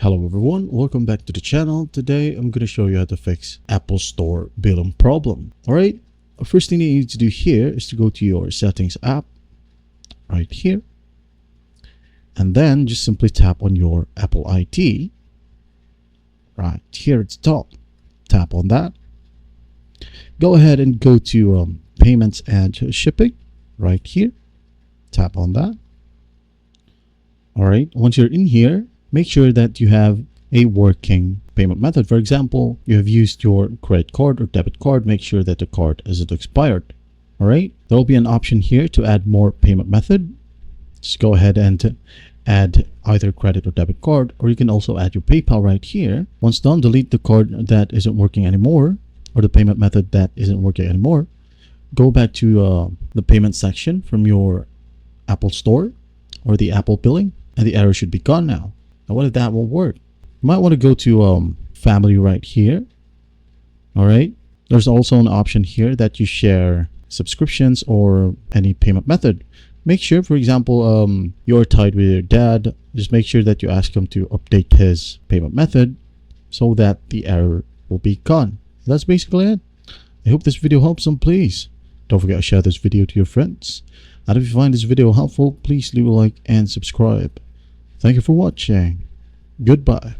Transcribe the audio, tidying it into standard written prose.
Hello everyone, welcome back to the channel. Today I'm going to show you how to fix Apple Store billing problem. Alright, the first thing you need to do here is to go to your settings app right here. And then just simply tap on your Apple ID right here at the top. Tap on that. Go ahead and go to payments and shipping right here. Tap on that. Alright, once you're in here, make sure that you have a working payment method. For example, you have used your credit card or debit card. Make sure that the card isn't expired. All right, there will be an option here to add more payment method. Just go ahead and add either credit or debit card, or you can also add your PayPal right here. Once done, delete the card that isn't working anymore, or the payment method that isn't working anymore. Go back to the payment section from your Apple Store or the Apple billing, and the error should be gone now. Now, what if that won't work? You might want to go to family right here. All right. There's also an option here that you share subscriptions or any payment method. Make sure, for example, you're tied with your dad. Just make sure that you ask him to update his payment method so that the error will be gone. That's basically it. I hope this video helps them. Please don't forget to share this video to your friends. And if you find this video helpful, please leave a like and subscribe. Thank you for watching. Goodbye.